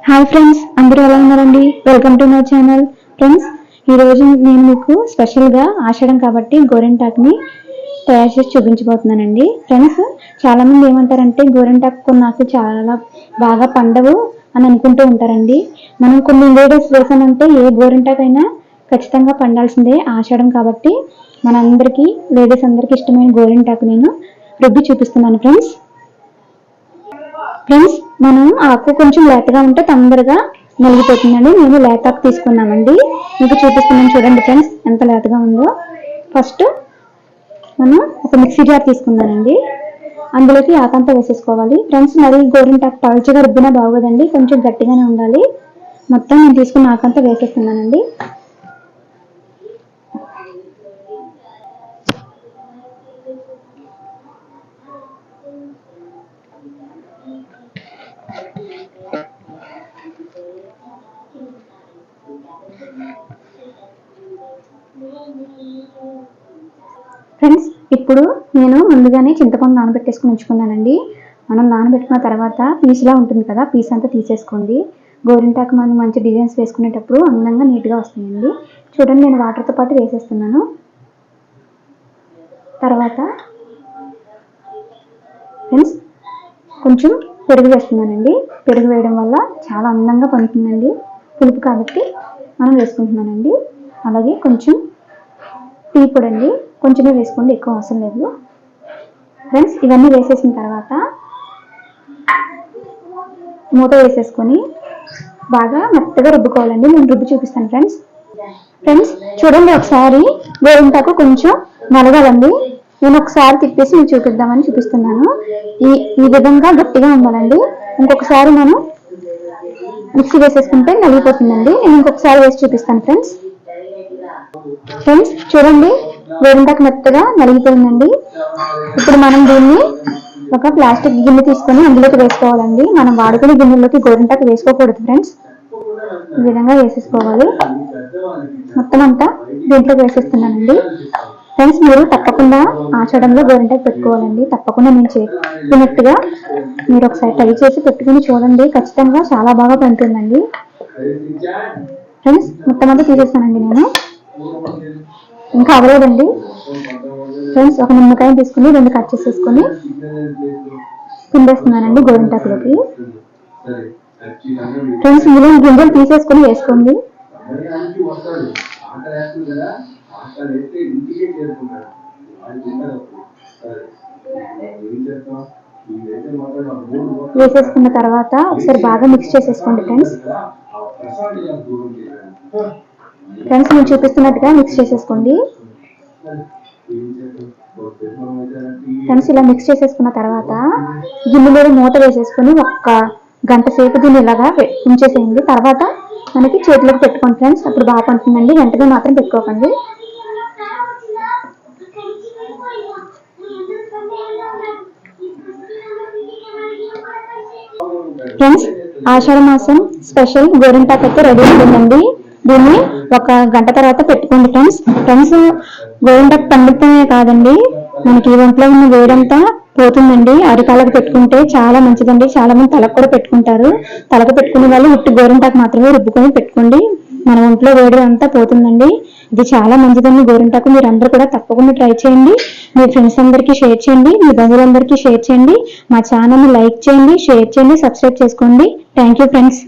Hi friends, అందరూ ఎలా ఉన్నారండి? Welcome to my channel. Friends, ఈరోజు నేను మీకు స్పెషల్గా ఆషాఢం కాబట్టి గోరింటాకుని తయారు చేసి చూపించబోతున్నానండి. ఫ్రెండ్స్, చాలామంది ఏమంటారంటే గోరింటాకు నాకు చాలా బాగా పండవు అని అనుకుంటూ ఉంటారండి. మనం కొన్ని ఇంగ్రీడియంట్స్ వేసామంటే ఏ గోరింటాకైనా ఖచ్చితంగా పండాల్సిందే. ఆషాఢం కాబట్టి మనందరికీ లేడీస్ అందరికీ ఇష్టమైన గోరింటాకు నేను రుబ్బి చూపిస్తున్నాను. ఫ్రెండ్స్, మనం ఆకు కొంచెం లేతగా ఉంటే తొందరగా నలిగిపోతుందండి. మేము లేతాకు తీసుకున్నామండి, మీకు చూపిస్తున్నాను. చూడండి ఫ్రెండ్స్, ఎంత లేతగా ఉందో. ఫస్ట్ మనం ఒక మిక్సీ జార్ తీసుకున్నానండి, అందులోకి ఆకంతా వేసేసుకోవాలి. ఫ్రెండ్స్, మరి గోరింటాకు పలుచగా రుబ్బినా బాగోదండి, కొంచెం గట్టిగానే ఉండాలి. మొత్తం నేను తీసుకున్న ఆకంతా వేసేస్తున్నానండి. ఫ్రెండ్స్, ఇప్పుడు నేను ముందుగానే చింతపండు నానబెట్టేసుకుని ఉంచుకున్నానండి. మనం నానబెట్టుకున్న తర్వాత పీసులా ఉంటుంది కదా, పీస్ అంతా తీసేసుకోండి. గోరింటాకు మనం మంచి డిజైన్స్ వేసుకునేటప్పుడు అందంగా నీట్గా వస్తాయండి. చూడండి, నేను వాటర్తో పాటు వేసేస్తున్నాను. తర్వాత ఫ్రెండ్స్, కొంచెం పెరుగు వేస్తున్నానండి. పెరుగు వేయడం వల్ల చాలా అందంగా పండుతుందండి. పులుపు కాబట్టి మనం వేసుకుంటున్నానండి. అలాగే కొంచెం టీ పొడి అండి, కొంచెమే వేసుకోండి, ఎక్కువ అవసరం లేదు. ఫ్రెండ్స్, ఇవన్నీ వేసేసిన తర్వాత మూత వేసేసుకొని బాగా మెత్తగా రుబ్బుకోవాలండి. నేను రుబ్బి చూపిస్తాను. ఫ్రెండ్స్ చూడండి, ఒకసారి గోరింటాకు కొంచెం నలగాలండి. నేను ఒకసారి తిప్పేసి మీకు చూపిద్దామని చూపిస్తున్నాను. ఈ విధంగా గట్టిగా ఉండాలండి. ఇంకొకసారి మనం మిక్సీ వేసేసుకుంటే నలిగిపోతుందండి. నేను ఇంకొకసారి వేసి చూపిస్తాను. ఫ్రెండ్స్ చూడండి, గోరింటాకు మెత్తగా నలిగిపోయిందండి. ఇప్పుడు మనం దీన్ని ఒక ప్లాస్టిక్ గిన్నె తీసుకొని అందులోకి వేసుకోవాలండి. మనం వాడుకునే గిన్నెలోకి గోరింటాకు వేసుకోకూడదు ఫ్రెండ్స్. ఈ విధంగా వేసేసుకోవాలి. మొత్తం అంతా దీంట్లోకి వేసేస్తున్నానండి. ఫ్రెండ్స్, మీరు తప్పకుండా ఆషాఢంలో గోరింటాకు పెట్టుకోవాలండి. తప్పకుండా నేను చెప్పినట్టుగా మీరు ఒకసారి ట్రై చేసి పెట్టుకుని చూడండి. ఖచ్చితంగా చాలా బాగా పండుతుందండి. ఫ్రెండ్స్, మొత్తం అంతా తీసేస్తానండి నేను, ఇంకా అవ్వలేదండి. ఫ్రెండ్స్, ఒక నిమ్మకాయని తీసుకుని 2 కట్ చేసేసుకొని పిండేస్తున్నానండి గోరింటాకులోకి. ఫ్రెండ్స్, ఇందులో గింజలు తీసేసుకొని వేసుకోండి. వేసేసుకున్న తర్వాత ఒకసారి బాగా మిక్స్ చేసేసుకోండి. ఫ్రెండ్స్ నేను చూపిస్తున్నట్టుగా మిక్స్ చేసేసుకోండి. ఫ్రెండ్స్, ఇలా మిక్స్ చేసేసుకున్న తర్వాత గిన్నె మీద మూత వేసేసుకుని 1 గంట సేపు దీన్ని ఇలాగా ఉంచేసేయండి. తర్వాత మనకి చేతిలోకి పెట్టుకోండి ఫ్రెండ్స్, అప్పుడు బాగా పండుతుందండి. వెంటనే మాత్రం పెట్టుకోకండి. ఫ్రెండ్స్, ఆషాఢ మాసం స్పెషల్ గోరింటాకు అయితే రెడీ అవుతుందండి. దీన్ని 1 గంట తర్వాత పెట్టుకోండి ఫ్రెండ్స్. గోరింటాకు పండుతనే కాదండి, మనకి ఒంట్లో ఉన్న వేడంతా పోతుందండి. అరికాలకు పెట్టుకుంటే చాలా మంచిదండి. చాలా మంది తలకు కూడా పెట్టుకుంటారు. తలకు పెట్టుకునే వాళ్ళు ఉట్టి గోరింటాకు మాత్రమే రుబ్బుకొని పెట్టుకోండి. మన ఒంట్లో వేడి అంతా పోతుందండి. ఇది చాలా మంచిదండి గోరింటాకు. మీరు అందరూ కూడా తప్పకుండా ట్రై చేయండి. మీ ఫ్రెండ్స్ అందరికీ షేర్ చేయండి, మీ బంధువులందరికీ షేర్ చేయండి. మా ఛానల్ని లైక్ చేయండి, షేర్ చేయండి, సబ్స్క్రైబ్ చేసుకోండి. Thank you friends.